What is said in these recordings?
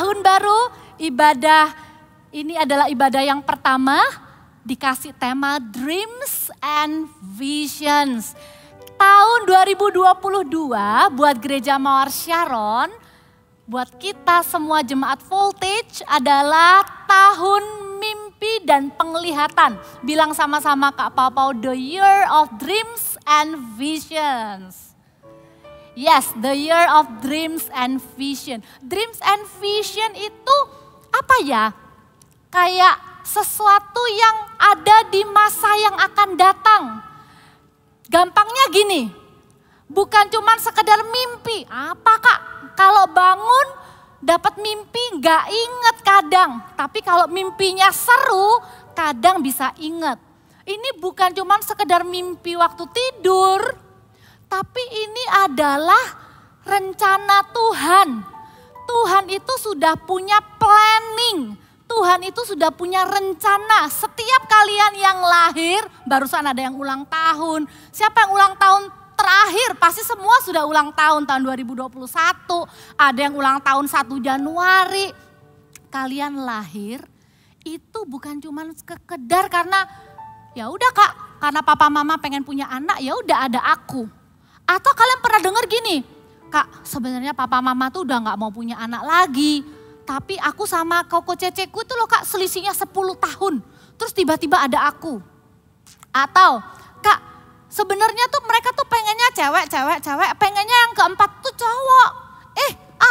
tahun baru, ibadah ini adalah ibadah yang pertama dikasih tema Dreams and Visions. Tahun 2022 buat Gereja Mawar Sharon, buat kita semua jemaat Voltage adalah tahun mimpi dan penglihatan. Bilang sama-sama Kak Papa, the year of dreams and visions. Yes, the year of dreams and vision. Dreams and vision itu apa ya? Kayak sesuatu yang ada di masa yang akan datang. Gampangnya gini, bukan cuma sekedar mimpi. Apa Kak? Kalau bangun dapat mimpi nggak inget kadang. Tapi kalau mimpinya seru kadang bisa inget. Ini bukan cuma sekedar mimpi waktu tidur. Tapi ini adalah rencana Tuhan. Tuhan itu sudah punya planning. Tuhan itu sudah punya rencana. Setiap kalian yang lahir, barusan ada yang ulang tahun. Siapa yang ulang tahun terakhir? Pasti semua sudah ulang tahun 2021. Ada yang ulang tahun 1 Januari. Kalian lahir itu bukan cuma sekedar karena ya udah Kak, karena papa mama pengen punya anak, ya udah ada aku. Atau kalian pernah dengar gini, Kak sebenarnya papa mama tuh udah gak mau punya anak lagi. Tapi aku sama koko ceceku itu loh Kak selisihnya 10 tahun. Terus tiba-tiba ada aku. Atau Kak sebenarnya tuh mereka tuh pengennya cewek, pengennya yang keempat tuh cowok.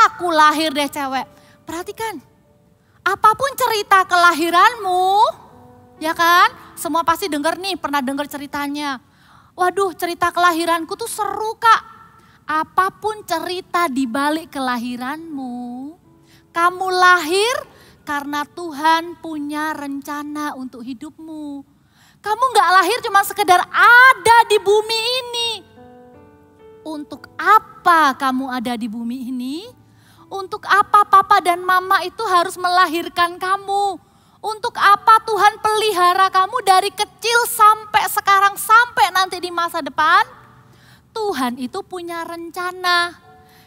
Aku lahir deh cewek. Perhatikan, apapun cerita kelahiranmu, ya kan? Semua pasti denger nih, pernah denger ceritanya. Waduh cerita kelahiranku tuh seru Kak. Apapun cerita di balik kelahiranmu, kamu lahir karena Tuhan punya rencana untuk hidupmu. Kamu gak lahir cuma sekedar ada di bumi ini. Untuk apa kamu ada di bumi ini? Untuk apa papa dan mama itu harus melahirkan kamu? Untuk apa Tuhan pelihara kamu dari kecil sampai sekarang, sampai nanti di masa depan? Tuhan itu punya rencana.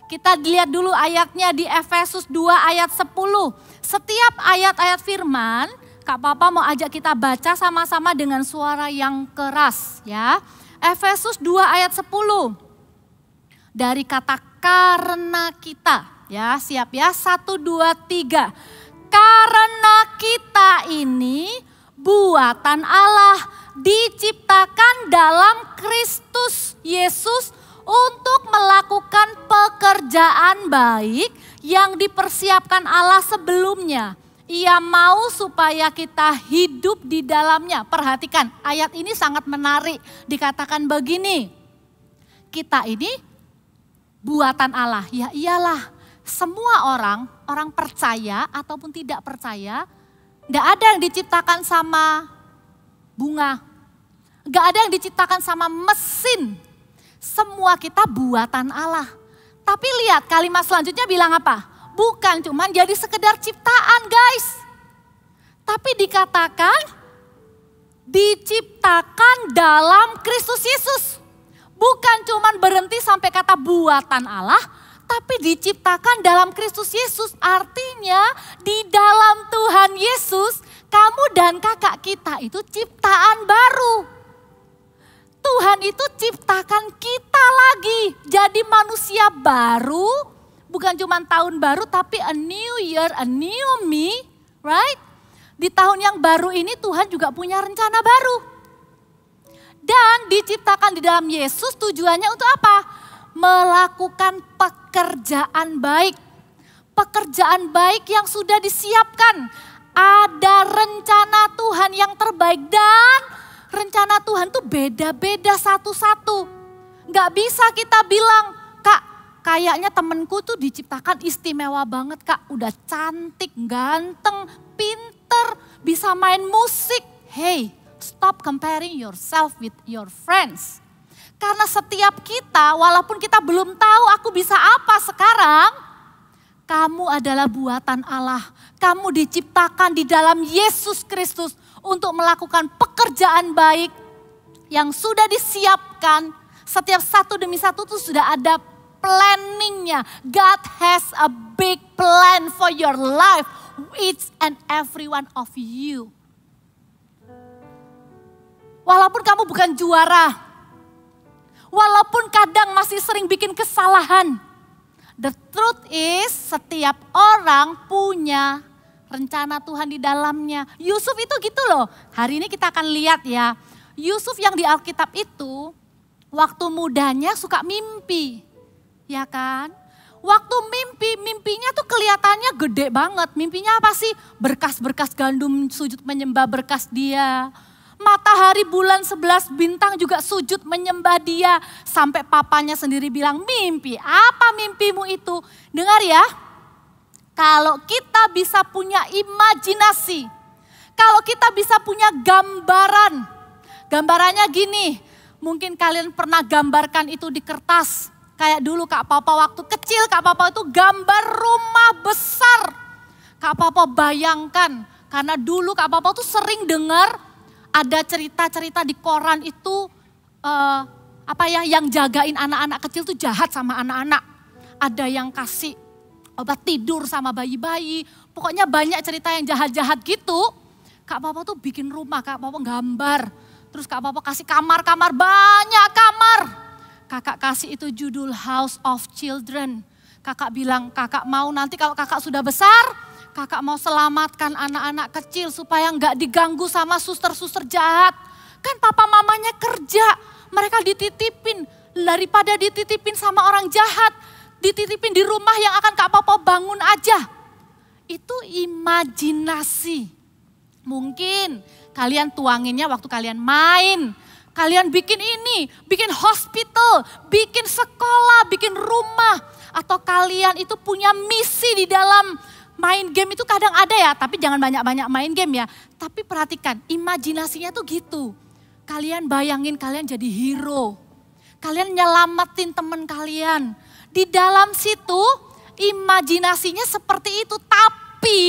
Kita lihat dulu ayatnya di Efesus 2 ayat 10. Setiap ayat-ayat firman, Kak Papa mau ajak kita baca sama-sama dengan suara yang keras ya. Efesus 2 ayat 10. Dari kata karena kita ya, siap ya, 1, 2, 3. Karena kita ini buatan Allah, diciptakan dalam Kristus Yesus untuk melakukan pekerjaan baik yang dipersiapkan Allah sebelumnya. Ia mau supaya kita hidup di dalamnya. Perhatikan, ayat ini sangat menarik. Dikatakan begini, kita ini buatan Allah. Ya iyalah, semua orang percaya ataupun tidak percaya, gak ada yang diciptakan sama bunga. Gak ada yang diciptakan sama mesin. Semua kita buatan Allah. Tapi lihat kalimat selanjutnya bilang apa? Bukan cuma jadi sekedar ciptaan guys. Tapi dikatakan diciptakan dalam Kristus Yesus. Bukan cuma berhenti sampai kata buatan Allah. Tapi diciptakan dalam Kristus Yesus. Artinya di dalam Tuhan Yesus kamu dan kakak kita itu ciptaan baru. Tuhan itu ciptakan kita lagi jadi manusia baru, bukan cuma tahun baru tapi a new year, a new me, right? Di tahun yang baru ini Tuhan juga punya rencana baru. Dan diciptakan di dalam Yesus tujuannya untuk apa? Melakukan pekerjaan baik. Pekerjaan baik yang sudah disiapkan. Ada rencana Tuhan yang terbaik dan rencana Tuhan tuh beda-beda satu-satu. Gak bisa kita bilang, Kak kayaknya temenku tuh diciptakan istimewa banget Kak. Udah cantik, ganteng, pinter, bisa main musik. Hey, stop comparing yourself with your friends. Karena setiap kita, walaupun kita belum tahu aku bisa apa sekarang, kamu adalah buatan Allah. Kamu diciptakan di dalam Yesus Kristus untuk melakukan pekerjaan baik yang sudah disiapkan. Setiap satu demi satu itu sudah ada planningnya. God has a big plan for your life. Each and every one of you. Walaupun kamu bukan juara. Walaupun kadang masih sering bikin kesalahan. The truth is setiap orang punya rencana Tuhan di dalamnya. Yusuf itu gitu loh. Hari ini kita akan lihat ya. Yusuf yang di Alkitab itu waktu mudanya suka mimpi. Ya kan? Waktu mimpinya tuh kelihatannya gede banget. Mimpinya apa sih? Berkas-berkas gandum sujud menyembah berkas dia. Matahari, bulan, 11 bintang juga sujud menyembah dia. Sampai papanya sendiri bilang, mimpi, apa mimpimu itu? Dengar ya, kalau kita bisa punya imajinasi. Kalau kita bisa punya gambaran. Gambarannya gini, mungkin kalian pernah gambarkan itu di kertas. Kayak dulu Kak Papa waktu kecil, Kak Papa itu gambar rumah besar. Kak Papa bayangkan, karena dulu Kak Papa tuh sering dengar ada cerita-cerita di koran itu yang jagain anak-anak kecil tuh jahat sama anak-anak. Ada yang kasih obat tidur sama bayi-bayi. Pokoknya banyak cerita yang jahat-jahat gitu. Kak Papa tuh bikin rumah, Kak Papa gambar. Terus Kak Papa kasih kamar-kamar, banyak kamar. Kakak kasih itu judul House of Children. Kakak bilang, kakak mau nanti kalau kakak sudah besar, kakak mau selamatkan anak-anak kecil supaya nggak diganggu sama suster-suster jahat. Kan papa mamanya kerja, mereka dititipin. Daripada dititipin sama orang jahat, dititipin di rumah yang akan Kak Papa bangun aja. Itu imajinasi. Mungkin kalian tuanginnya waktu kalian main. Kalian bikin ini, bikin hospital, bikin sekolah, bikin rumah. Atau kalian itu punya misi di dalam main game itu kadang ada ya. Tapi jangan banyak-banyak main game ya. Tapi perhatikan, imajinasinya tuh gitu. Kalian bayangin kalian jadi hero. Kalian nyelamatin teman kalian. Di dalam situ imajinasinya seperti itu. Tapi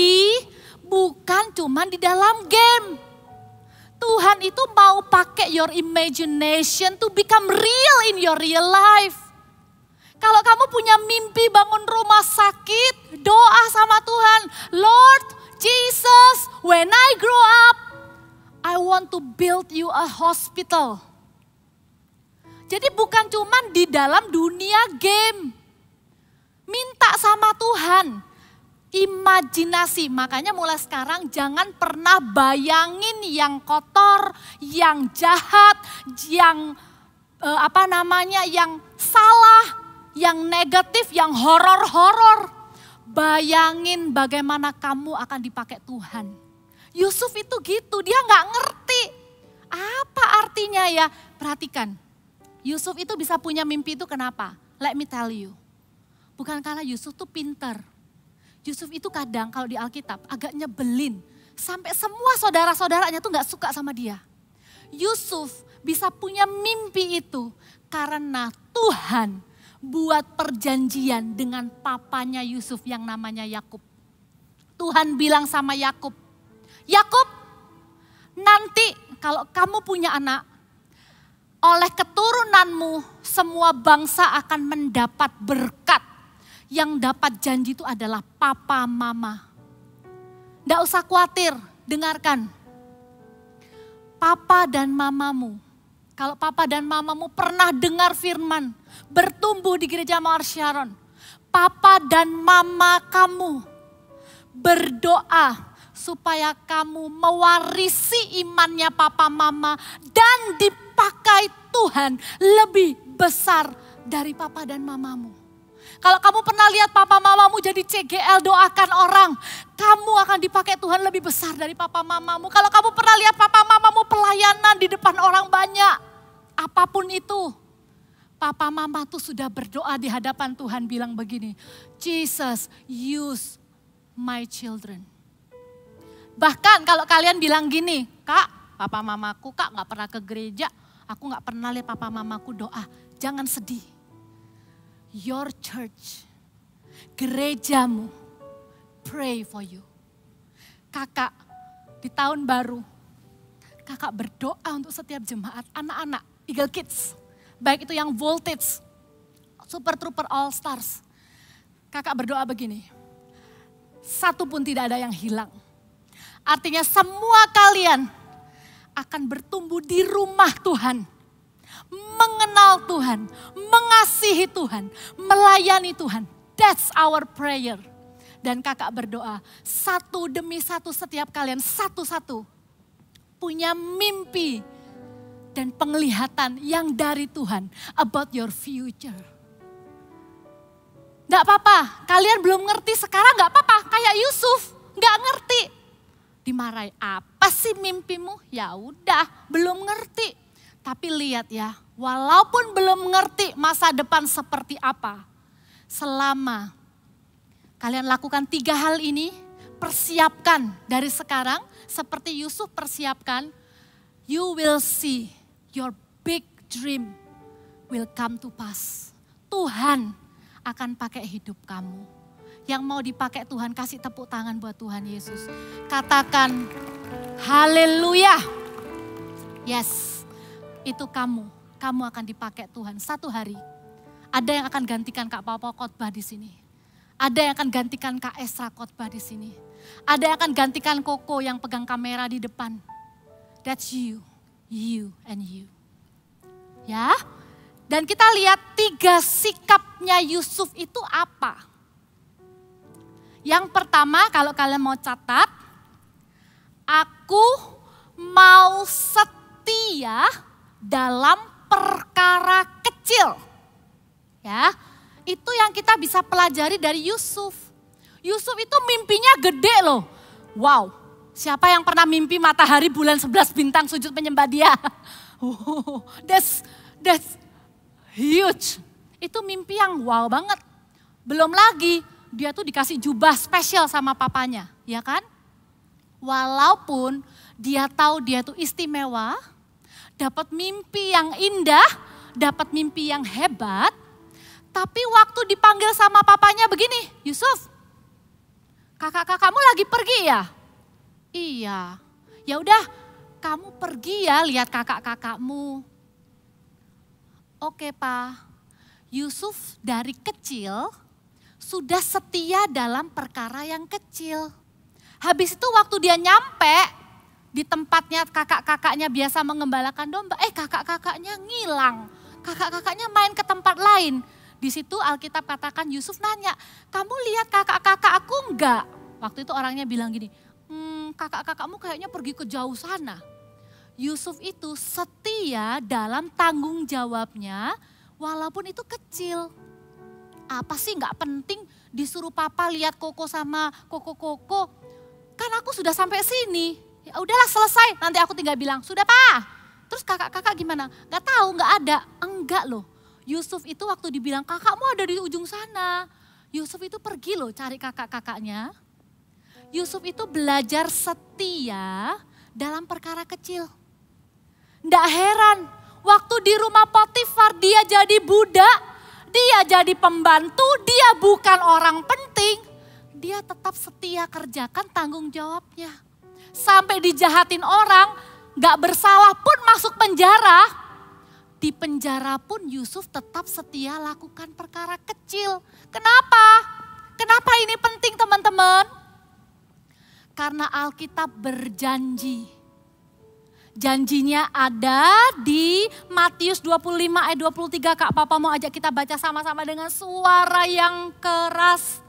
bukan cuma di dalam game. Tuhan itu mau pakai your imagination to become real in your real life. Kalau kamu punya mimpi bangun rumah sakit, doa sama Tuhan. Lord Jesus, when I grow up, I want to build you a hospital. Jadi bukan cuma di dalam dunia game. Minta sama Tuhan. Imajinasi, makanya mulai sekarang jangan pernah bayangin yang kotor, yang jahat, yang yang salah, yang negatif, yang horor-horor. Bayangin bagaimana kamu akan dipakai Tuhan. Yusuf itu gitu, dia nggak ngerti apa artinya ya. Perhatikan, Yusuf itu bisa punya mimpi itu kenapa? Let me tell you, bukan karena Yusuf tuh pinter. Yusuf itu kadang kalau di Alkitab agak nyebelin. Sampai semua saudara-saudaranya tuh gak suka sama dia. Yusuf bisa punya mimpi itu karena Tuhan buat perjanjian dengan papanya Yusuf yang namanya Yakub. Tuhan bilang sama Yakub, Yakub, nanti kalau kamu punya anak, oleh keturunanmu semua bangsa akan mendapat berkat. Yang dapat janji itu adalah papa mama. Nggak usah khawatir, dengarkan. Papa dan mamamu, kalau papa dan mamamu pernah dengar firman, bertumbuh di gereja Mawar Sharon. Papa dan mama kamu berdoa supaya kamu mewarisi imannya papa mama dan dipakai Tuhan lebih besar dari papa dan mamamu. Kalau kamu pernah lihat papa mamamu jadi CGL, doakan orang. Kamu akan dipakai Tuhan lebih besar dari papa mamamu. Kalau kamu pernah lihat papa mamamu pelayanan di depan orang banyak. Apapun itu. Papa mama tuh sudah berdoa di hadapan Tuhan bilang begini. Jesus, use my children. Bahkan kalau kalian bilang gini, Kak, papa mamaku Kak gak pernah ke gereja. Aku gak pernah lihat papa mamaku doa. Jangan sedih. Your church, gerejamu, pray for you. Kakak, di tahun baru, kakak berdoa untuk setiap jemaat, anak-anak, Eagle Kids. Baik itu yang voltage, Super Trooper All Stars. Kakak berdoa begini, satu pun tidak ada yang hilang. Artinya semua kalian akan bertumbuh di rumah Tuhan. Mengenal Tuhan, mengasihi Tuhan, melayani Tuhan. That's our prayer. Dan kakak berdoa, satu demi satu setiap kalian, satu-satu punya mimpi dan penglihatan yang dari Tuhan about your future. Gak apa-apa, kalian belum ngerti sekarang gak apa-apa, kayak Yusuf, gak ngerti. Dimarahi, apa sih mimpimu? Ya udah, belum ngerti. Tapi lihat ya, walaupun belum ngerti masa depan seperti apa, selama kalian lakukan 3 hal ini, persiapkan dari sekarang, seperti Yusuf persiapkan, you will see your big dream will come to pass. Tuhan akan pakai hidup kamu. Yang mau dipakai Tuhan, kasih tepuk tangan buat Tuhan Yesus. Katakan, haleluya. Yes, itu kamu akan dipakai Tuhan satu hari. Ada yang akan gantikan Kak Papa khotbah di sini. Ada yang akan gantikan Kak Esra khotbah di sini. Ada yang akan gantikan Koko yang pegang kamera di depan. That's you and you. Ya, dan kita lihat 3 sikapnya Yusuf itu apa. Yang pertama, kalau kalian mau catat, aku mau setia dalam perkara kecil. Ya, itu yang kita bisa pelajari dari Yusuf. Yusuf itu mimpinya gede loh. Wow, siapa yang pernah mimpi matahari, bulan, 11 bintang sujud menyembah dia? That's huge. Itu mimpi yang wow banget. Belum lagi dia tuh dikasih jubah spesial sama papanya, ya kan? Walaupun dia tahu dia tuh istimewa, dapat mimpi yang indah, dapat mimpi yang hebat, tapi waktu dipanggil sama papanya begini, Yusuf, kakak-kakakmu lagi pergi ya? Iya. Ya udah, kamu pergi ya lihat kakak-kakakmu. Oke, Pak. Yusuf dari kecil sudah setia dalam perkara yang kecil. Habis itu waktu dia nyampe di tempatnya kakak-kakaknya biasa mengembalakan domba, kakak-kakaknya ngilang. Kakak-kakaknya main ke tempat lain. Di situ Alkitab katakan Yusuf nanya, kamu lihat kakak-kakak aku enggak? Waktu itu orangnya bilang gini, kakak-kakakmu kayaknya pergi ke jauh sana. Yusuf itu setia dalam tanggung jawabnya walaupun itu kecil. Apa sih nggak penting disuruh papa lihat Koko sama Koko. Kan aku sudah sampai sini. Ya udahlah selesai, nanti aku tinggal bilang, sudah Pak. Terus kakak-kakak gimana? Nggak tahu, nggak ada. Enggak loh. Yusuf itu waktu dibilang kakakmu ada di ujung sana. Yusuf itu pergi loh cari kakak-kakaknya. Yusuf itu belajar setia dalam perkara kecil. Nggak heran, waktu di rumah Potifar dia jadi budak. Dia jadi pembantu, dia bukan orang penting. Dia tetap setia kerjakan tanggung jawabnya. Sampai dijahatin orang, gak bersalah pun masuk penjara. Di penjara pun Yusuf tetap setia lakukan perkara kecil. Kenapa? Kenapa ini penting teman-teman? Karena Alkitab berjanji. Janjinya ada di Matius 25 ayat 23. Kak Papa mau ajak kita baca sama-sama dengan suara yang keras.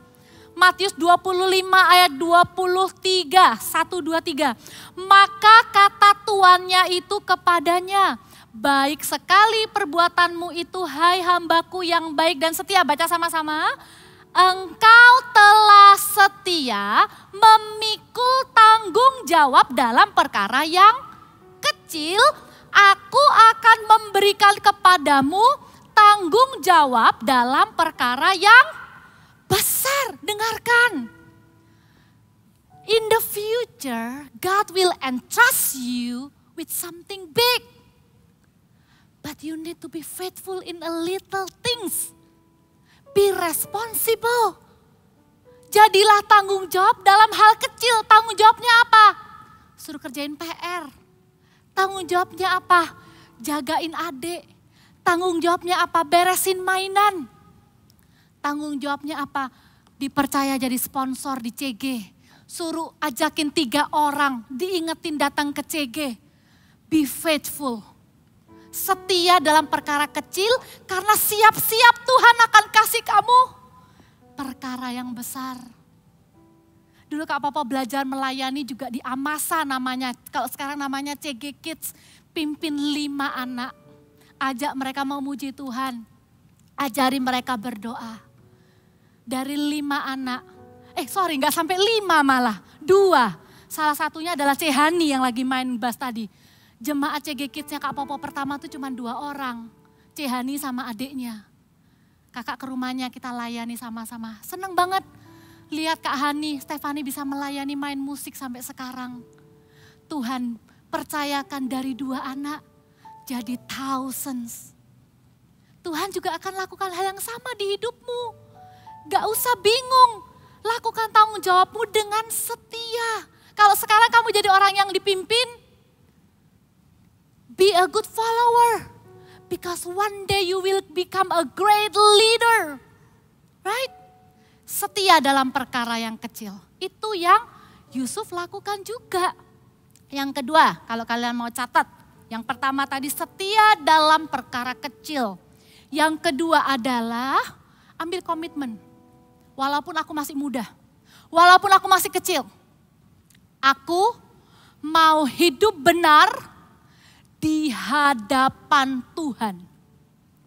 Matius 25 ayat 23, 1, 2, 3. Maka kata tuannya itu kepadanya, baik sekali perbuatanmu itu hai hambaku yang baik dan setia. Baca sama-sama. Engkau telah setia memikul tanggung jawab dalam perkara yang kecil, aku akan memberikan kepadamu tanggung jawab dalam perkara yang besar. Dengarkan. In the future, God will entrust you with something big. But you need to be faithful in a little things. Be responsible. Jadilah tanggung jawab dalam hal kecil. Tanggung jawabnya apa? Suruh kerjain PR. Tanggung jawabnya apa? Jagain adik. Tanggung jawabnya apa? Beresin mainan. Tanggung jawabnya apa? Dipercaya jadi sponsor di CG. Suruh ajakin 3 orang, diingetin datang ke CG. Be faithful. Setia dalam perkara kecil karena siap-siap Tuhan akan kasih kamu perkara yang besar. Dulu Kak Popo belajar melayani juga di Amasa namanya. Kalau sekarang namanya CG Kids. Pimpin 5 anak. Ajak mereka memuji Tuhan. Ajari mereka berdoa. Dari 5 anak. Nggak sampai 5 malah. 2. Salah satunya adalah Cehani yang lagi main bass tadi. Jemaat CG Kids-nya Kak Popo pertama tuh cuma 2 orang. Cehani sama adiknya. Kakak ke rumahnya kita layani sama-sama. Seneng banget lihat Kak Hani, Stefani bisa melayani main musik sampai sekarang. Tuhan percayakan dari 2 anak jadi thousands. Tuhan juga akan lakukan hal yang sama di hidupmu. Gak usah bingung, lakukan tanggung jawabmu dengan setia. Kalau sekarang kamu jadi orang yang dipimpin, be a good follower. Because one day you will become a great leader. Right? Setia dalam perkara yang kecil. Itu yang Yusuf lakukan juga. Yang kedua, kalau kalian mau catat. Yang pertama tadi setia dalam perkara kecil. Yang kedua adalah ambil komitmen. Walaupun aku masih muda, walaupun aku masih kecil. Aku mau hidup benar di hadapan Tuhan.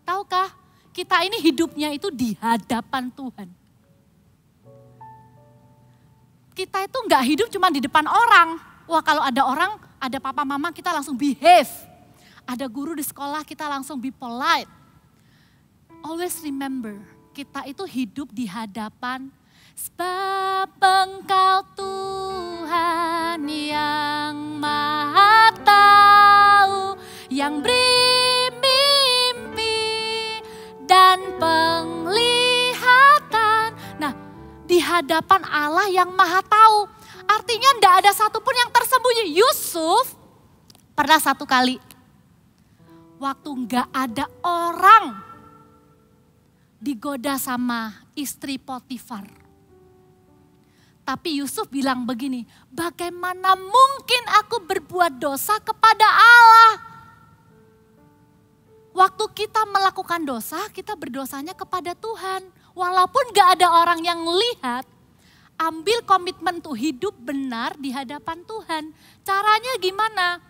Tahukah kita ini hidupnya itu di hadapan Tuhan. Kita itu enggak hidup cuma di depan orang. Wah kalau ada orang, ada papa mama kita langsung behave. Ada guru di sekolah kita langsung be polite. Always remember, kita itu hidup di hadapan sebab Engkau Tuhan yang Maha Tahu, yang beri mimpi dan penglihatan. Nah, di hadapan Allah yang Maha Tahu, artinya tidak ada satupun yang tersembunyi. Yusuf pernah satu kali, waktu nggak ada orang, digoda sama istri Potifar. Tapi Yusuf bilang begini, bagaimana mungkin aku berbuat dosa kepada Allah? Waktu kita melakukan dosa, kita berdosanya kepada Tuhan. Walaupun gak ada orang yang lihat, ambil komitmen untuk hidup benar di hadapan Tuhan. Caranya gimana?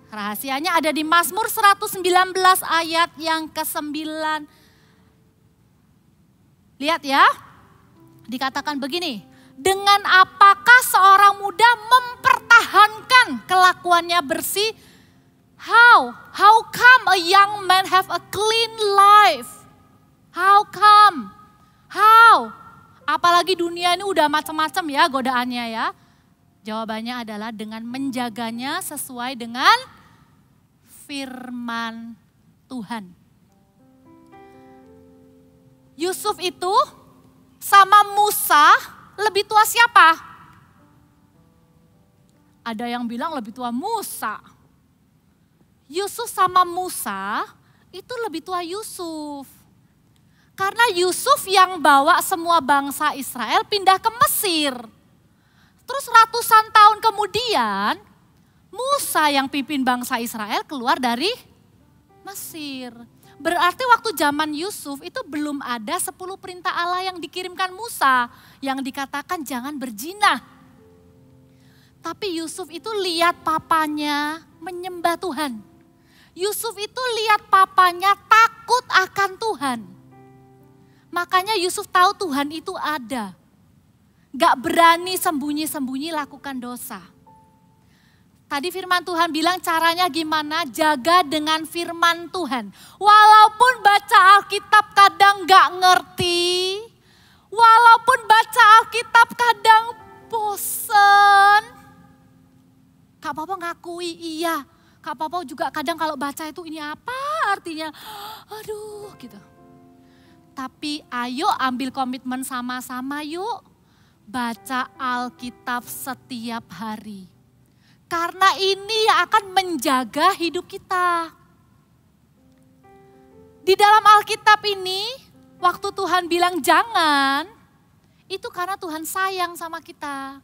Rahasianya ada di Mazmur 119 ayat yang ke-9. Lihat ya, dikatakan begini, dengan apakah seorang muda mempertahankan kelakuannya bersih? How come a young man have a clean life? How come? How? Apalagi dunia ini udah macam-macam ya godaannya ya. Jawabannya adalah dengan menjaganya sesuai dengan firman Tuhan. Yusuf itu sama Musa lebih tua siapa? Ada yang bilang lebih tua Musa. Yusuf sama Musa itu lebih tua Yusuf. Karena Yusuf yang bawa semua bangsa Israel pindah ke Mesir. Terus ratusan tahun kemudian Musa yang pimpin bangsa Israel keluar dari Mesir. Berarti waktu zaman Yusuf itu belum ada 10 perintah Allah yang dikirimkan Musa. Yang dikatakan jangan berzina. Tapi Yusuf itu lihat papanya menyembah Tuhan. Yusuf itu lihat papanya takut akan Tuhan. Makanya Yusuf tahu Tuhan itu ada. Gak berani sembunyi-sembunyi lakukan dosa. Tadi firman Tuhan bilang caranya gimana? Jaga dengan firman Tuhan. Walaupun baca Alkitab kadang gak ngerti. Walaupun baca Alkitab kadang bosen. Kak Popo ngakui iya. Kak Popo juga kadang kalau baca itu ini apa artinya. Aduh gitu. Tapi ayo ambil komitmen sama-sama yuk. Baca Alkitab setiap hari. Karena ini yang akan menjaga hidup kita. Di dalam Alkitab ini Waktu Tuhan bilang jangan, itu karena Tuhan sayang sama kita.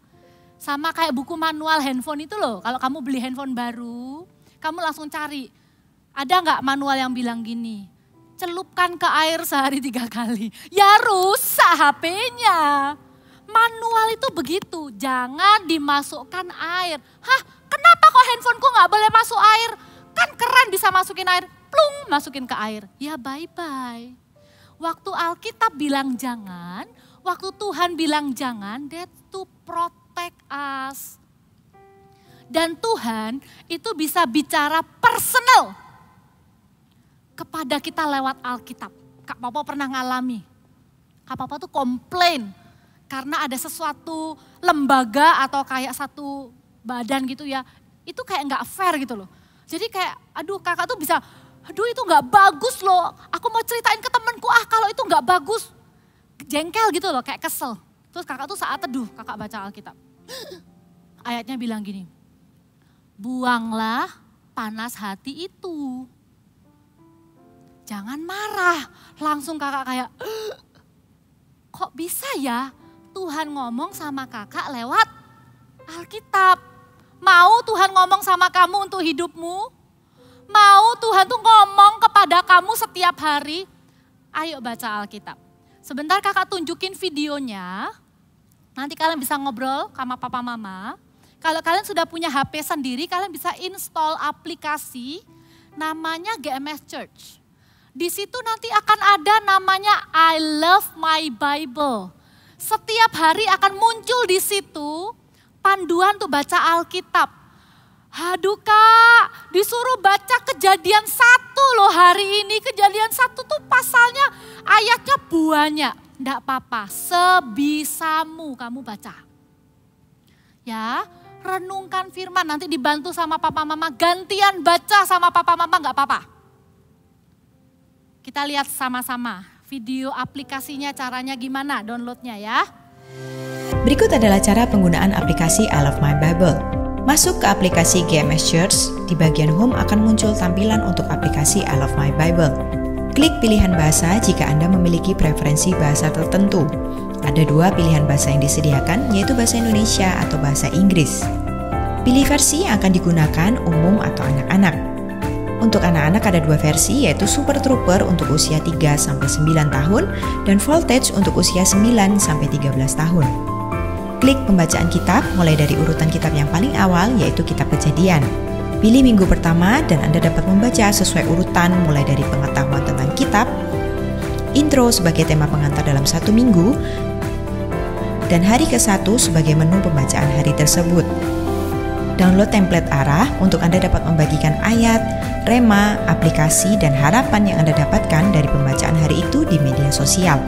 Sama kayak buku manual handphone itu loh, kalau kamu beli handphone baru, kamu langsung cari. Ada nggak manual yang bilang gini, celupkan ke air sehari 3 kali. Ya rusak HP-nya. Manual itu begitu, jangan dimasukkan air. Hah, kenapa kok handphoneku nggak boleh masuk air? Kan keren bisa masukin air, plung masukin ke air. Ya bye-bye. Waktu Alkitab bilang jangan, waktu Tuhan bilang jangan, that to protect us. Dan Tuhan itu bisa bicara personal kepada kita lewat Alkitab. Kak Papa pernah ngalami, Kak Papa tuh komplain karena ada sesuatu lembaga atau kayak satu badan gitu ya, itu kayak nggak fair gitu loh. Jadi kayak, aduh kakak tuh bisa, aduh itu nggak bagus loh. Aku mau ceritain ke temanku, kalau itu nggak bagus, jengkel gitu loh, kayak kesel. Terus kakak tuh saat teduh, kakak baca Alkitab. Ayatnya bilang gini, buanglah panas hati itu. Jangan marah, langsung kakak kayak, kok bisa ya? Tuhan ngomong sama kakak lewat Alkitab. Mau Tuhan ngomong sama kamu untuk hidupmu? Mau Tuhan tuh ngomong kepada kamu setiap hari? Ayo baca Alkitab. Sebentar kakak tunjukin videonya. Nanti kalian bisa ngobrol sama papa mama. Kalau kalian sudah punya HP sendiri, kalian bisa install aplikasi namanya GMS Church. Di situ nanti akan ada namanya I Love My Bible. Setiap hari akan muncul di situ panduan tuh baca Alkitab. Aduh kak, disuruh baca Kejadian 1 loh hari ini. Kejadian 1 tuh pasalnya, ayatnya banyak. Nggak apa-apa, sebisamu kamu baca. Ya, renungkan firman, nanti dibantu sama papa mama, gantian baca sama papa mama nggak apa-apa. Kita lihat sama-sama video aplikasinya, caranya gimana downloadnya ya. Berikut adalah cara penggunaan aplikasi I Love My Bible. Masuk ke aplikasi GMS Church, di bagian home akan muncul tampilan untuk aplikasi I Love My Bible. Klik pilihan bahasa jika Anda memiliki preferensi bahasa tertentu. Ada 2 pilihan bahasa yang disediakan, yaitu bahasa Indonesia atau bahasa Inggris. Pilih versi yang akan digunakan, umum atau anak-anak. Untuk anak-anak ada 2 versi, yaitu Super Trooper untuk usia 3-9 tahun dan Voltage untuk usia 9-13 tahun. Klik pembacaan kitab mulai dari urutan kitab yang paling awal, yaitu kitab Kejadian. Pilih minggu pertama dan Anda dapat membaca sesuai urutan mulai dari pengetahuan tentang kitab, intro sebagai tema pengantar dalam 1 minggu, dan hari ke-1 sebagai menu pembacaan hari tersebut. Download template arah untuk Anda dapat membagikan ayat, rema, aplikasi, dan harapan yang Anda dapatkan dari pembacaan hari itu di media sosial.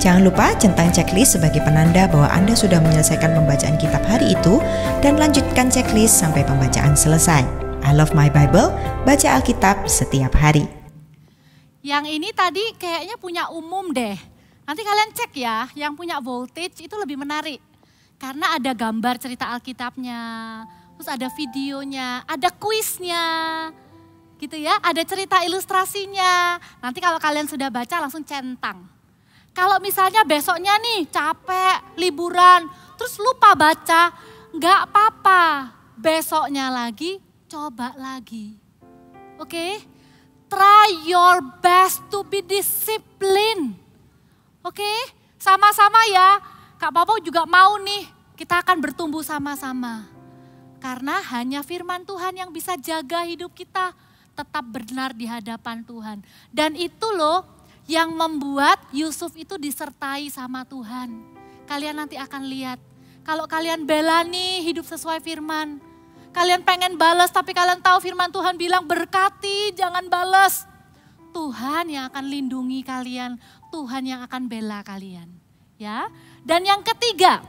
Jangan lupa centang checklist sebagai penanda bahwa Anda sudah menyelesaikan pembacaan kitab hari itu dan lanjutkan checklist sampai pembacaan selesai. I Love My Bible, baca Alkitab setiap hari. Yang ini tadi kayaknya punya umum deh. Nanti kalian cek ya, yang punya Voltage itu lebih menarik. Karena ada gambar cerita Alkitabnya, terus ada videonya, ada kuisnya, gitu ya, ada cerita ilustrasinya. Nanti kalau kalian sudah baca langsung centang. Kalau misalnya besoknya nih capek, liburan, terus lupa baca, nggak apa-apa. Besoknya lagi, coba lagi. Oke? Try your best to be disciplined. Oke? Sama-sama ya. Kak Papa juga mau nih, kita akan bertumbuh sama-sama. Karena hanya firman Tuhan yang bisa jaga hidup kita tetap benar di hadapan Tuhan. Dan itu loh yang membuat Yusuf itu disertai sama Tuhan. Kalian nanti akan lihat, kalau kalian bela nih hidup sesuai firman. Kalian pengen balas tapi kalian tahu firman Tuhan bilang berkati, jangan balas. Tuhan yang akan lindungi kalian, Tuhan yang akan bela kalian. Ya. Dan yang ketiga,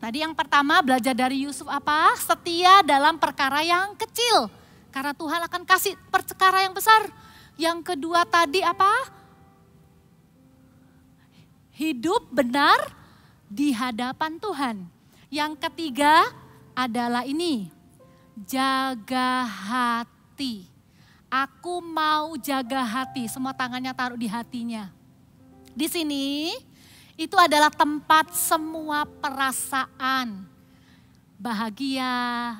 tadi yang pertama belajar dari Yusuf apa? Setia dalam perkara yang kecil. Karena Tuhan akan kasih perkara yang besar. Yang kedua tadi apa? Hidup benar di hadapan Tuhan. Yang ketiga adalah ini, jaga hati. Aku mau jaga hati, semua tangannya taruh di hatinya. Di sini itu adalah tempat semua perasaan. Bahagia,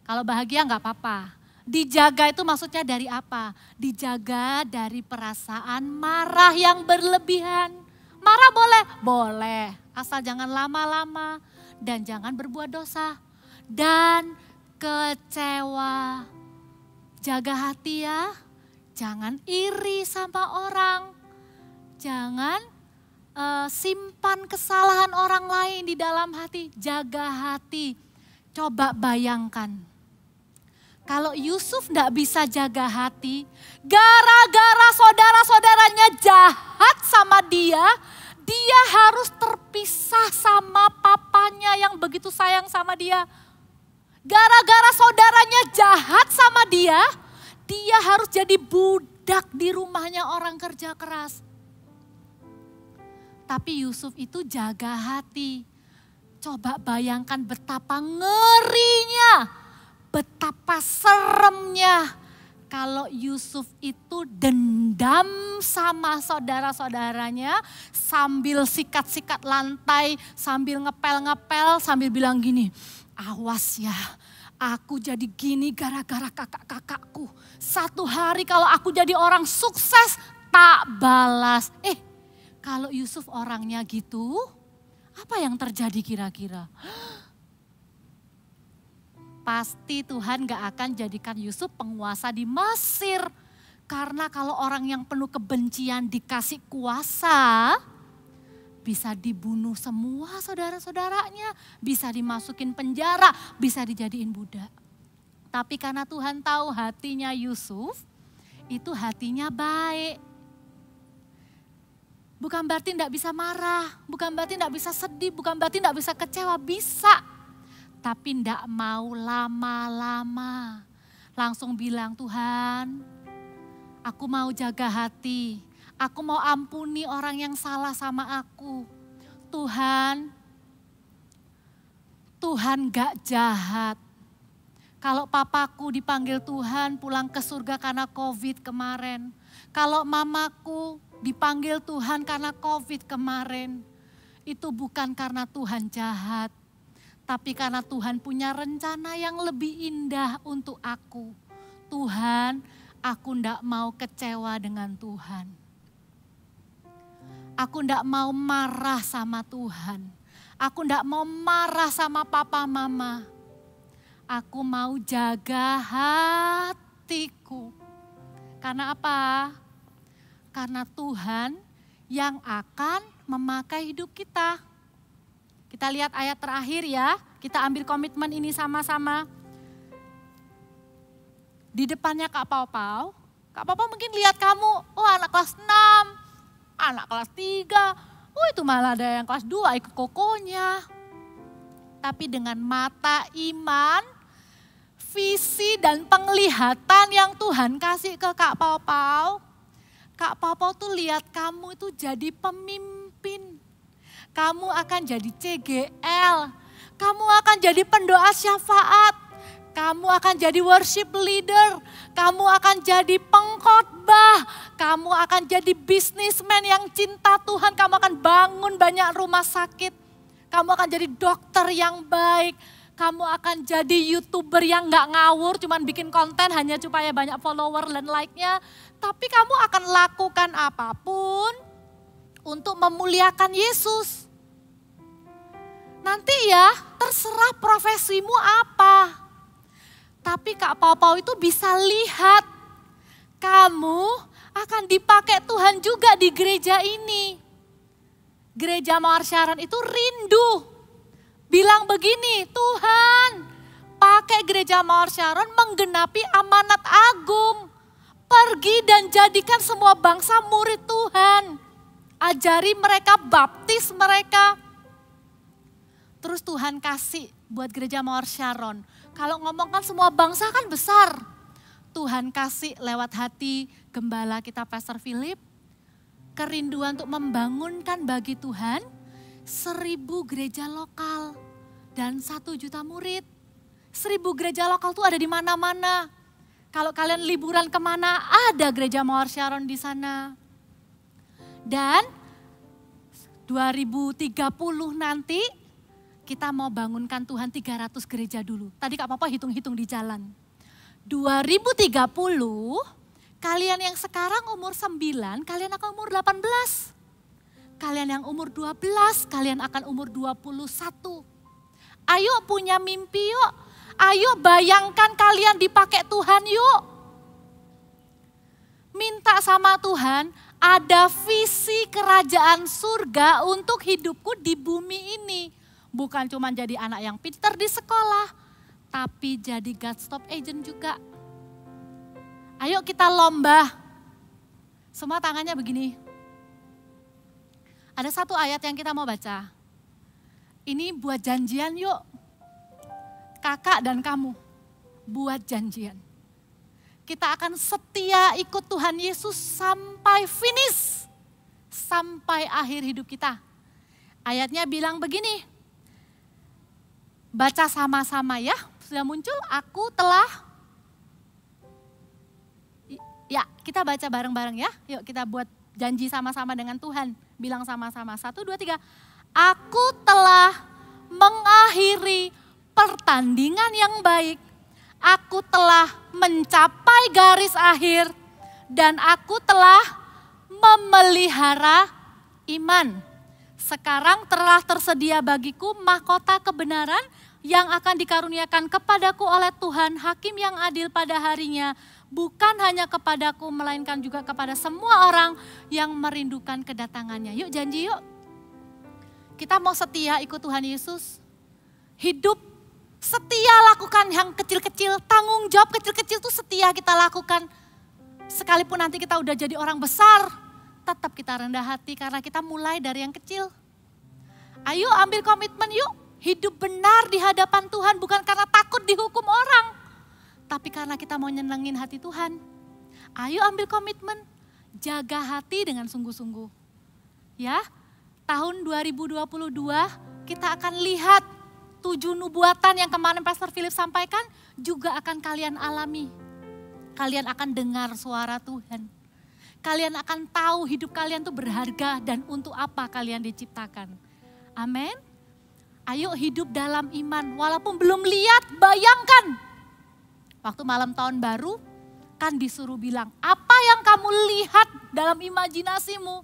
kalau bahagia nggak apa-apa. Dijaga itu maksudnya dari apa? Dijaga dari perasaan marah yang berlebihan. Marah boleh? Boleh, asal jangan lama-lama dan jangan berbuat dosa. Dan kecewa. Jaga hati ya, jangan iri sama orang. Jangan simpan kesalahan orang lain di dalam hati, jaga hati. Coba bayangkan, kalau Yusuf tidak bisa jaga hati, gara-gara saudara-saudaranya jahat sama dia harus terpisah sama papanya yang begitu sayang sama dia. Gara-gara saudaranya jahat sama dia harus jadi budak di rumahnya orang kerja keras. Tapi Yusuf itu jaga hati. Coba bayangkan betapa ngerinya, betapa seremnya kalau Yusuf itu dendam sama saudara-saudaranya sambil sikat-sikat lantai, sambil ngepel-ngepel, sambil bilang gini, awas ya, aku jadi gini gara-gara kakak-kakakku. Satu hari kalau aku jadi orang sukses, tak balas. Kalau Yusuf orangnya gitu, apa yang terjadi kira-kira? Pasti Tuhan gak akan jadikan Yusuf penguasa di Mesir. Karena kalau orang yang penuh kebencian dikasih kuasa, bisa dibunuh semua saudara-saudaranya, bisa dimasukin penjara, bisa dijadiin budak. Tapi karena Tuhan tahu hatinya Yusuf, itu hatinya baik. Bukan berarti tidak bisa marah, bukan berarti tidak bisa sedih, bukan berarti tidak bisa kecewa, bisa. Tapi tidak mau lama-lama. Langsung bilang, Tuhan, aku mau jaga hati, aku mau ampuni orang yang salah sama aku. Tuhan gak jahat. Kalau papaku dipanggil Tuhan pulang ke surga karena COVID kemarin. Kalau mamaku dipanggil Tuhan karena COVID kemarin. Itu bukan karena Tuhan jahat. Tapi karena Tuhan punya rencana yang lebih indah untuk aku. Tuhan, aku ndak mau kecewa dengan Tuhan. Aku ndak mau marah sama Tuhan. Aku ndak mau marah sama papa mama. Aku mau jaga hatiku. Karena apa? Karena Tuhan yang akan memakai hidup kita. Kita lihat ayat terakhir ya, kita ambil komitmen ini sama-sama. Di depannya Kak Pau-Pau mungkin lihat kamu, oh anak kelas 6, anak kelas 3, oh itu malah ada yang kelas 2 ikut kokonya. Tapi dengan mata iman, visi dan penglihatan yang Tuhan kasih ke Kak Pau-Pau, Kak Pau-Pau tuh lihat kamu itu jadi pemimpin. Kamu akan jadi CGL, kamu akan jadi pendoa syafaat, kamu akan jadi worship leader, kamu akan jadi pengkhotbah, kamu akan jadi businessman yang cinta Tuhan, kamu akan bangun banyak rumah sakit, kamu akan jadi dokter yang baik, kamu akan jadi YouTuber yang gak ngawur, cuman bikin konten hanya supaya banyak follower dan like-nya. Tapi kamu akan lakukan apapun untuk memuliakan Yesus. Nanti ya terserah profesimu apa. Tapi Kak Pau-Pau itu bisa lihat kamu akan dipakai Tuhan juga di gereja ini. Gereja Mawar Syaron itu rindu. Bilang begini, Tuhan pakai gereja Mawar Syaron menggenapi amanat agung. Pergi dan jadikan semua bangsa murid Tuhan. Ajari mereka, baptis mereka. Terus Tuhan kasih buat gereja Mawar Syaron. Kalau ngomong kan semua bangsa kan besar. Tuhan kasih lewat hati gembala kita Pastor Philip. Kerinduan untuk membangunkan bagi Tuhan 1.000 gereja lokal dan 1 juta murid. 1.000 gereja lokal tuh ada di mana-mana. Kalau kalian liburan kemana ada gereja Mawar Syaron di sana. Dan 2030 nanti kita mau bangunkan Tuhan 300 gereja dulu. Tadi Kak Papa hitung-hitung di jalan. 2030 kalian yang sekarang umur 9, kalian akan umur 18. Kalian yang umur 12, kalian akan umur 21. Ayo punya mimpi yuk. Ayo bayangkan kalian dipakai Tuhan yuk. Minta sama Tuhan, ada visi kerajaan surga untuk hidupku di bumi ini. Bukan cuma jadi anak yang pintar di sekolah, tapi jadi God Stop Agent juga. Ayo kita lomba. Semua tangannya begini. Ada satu ayat yang kita mau baca. Ini buat janjian yuk. Kakak dan kamu buat janjian. Kita akan setia ikut Tuhan Yesus sampai finish. Sampai akhir hidup kita. Ayatnya bilang begini. Baca sama-sama ya. Sudah muncul, aku telah. Ya, kita baca bareng-bareng ya. Yuk kita buat janji sama-sama dengan Tuhan. Bilang sama-sama. 1, 2, 3. Aku telah mengakhiri pertandingan yang baik. Aku telah mencapai garis akhir dan aku telah memelihara iman. Sekarang telah tersedia bagiku mahkota kebenaran yang akan dikaruniakan kepadaku oleh Tuhan, Hakim yang adil pada harinya. Bukan hanya kepadaku, melainkan juga kepada semua orang yang merindukan kedatangannya. Yuk janji yuk. Kita mau setia ikut Tuhan Yesus. Hidup setia lakukan yang kecil-kecil, tanggung jawab kecil-kecil itu setia kita lakukan. Sekalipun nanti kita udah jadi orang besar, tetap kita rendah hati karena kita mulai dari yang kecil. Ayo ambil komitmen yuk, hidup benar di hadapan Tuhan bukan karena takut dihukum orang. Tapi karena kita mau nyenengin hati Tuhan. Ayo ambil komitmen, jaga hati dengan sungguh-sungguh. Ya, tahun 2022 kita akan lihat 7 nubuatan yang kemarin Pastor Philip sampaikan juga akan kalian alami. Kalian akan dengar suara Tuhan. Kalian akan tahu hidup kalian tuh berharga dan untuk apa kalian diciptakan. Amin. Ayo hidup dalam iman walaupun belum lihat, bayangkan. Waktu malam tahun baru kan disuruh bilang apa yang kamu lihat dalam imajinasimu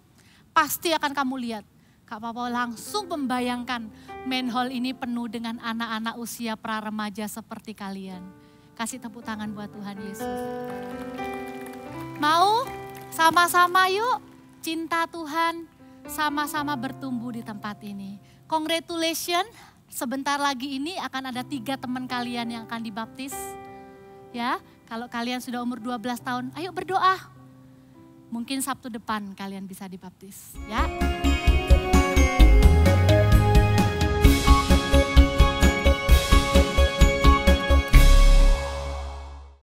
pasti akan kamu lihat. Kak Papa langsung membayangkan main hall ini penuh dengan anak-anak usia pra-remaja seperti kalian. Kasih tepuk tangan buat Tuhan Yesus. Mau sama-sama yuk cinta Tuhan, sama-sama bertumbuh di tempat ini. Congratulations, sebentar lagi ini akan ada 3 teman kalian yang akan dibaptis. Ya, kalau kalian sudah umur 12 tahun, ayo berdoa. Mungkin Sabtu depan kalian bisa dibaptis, ya.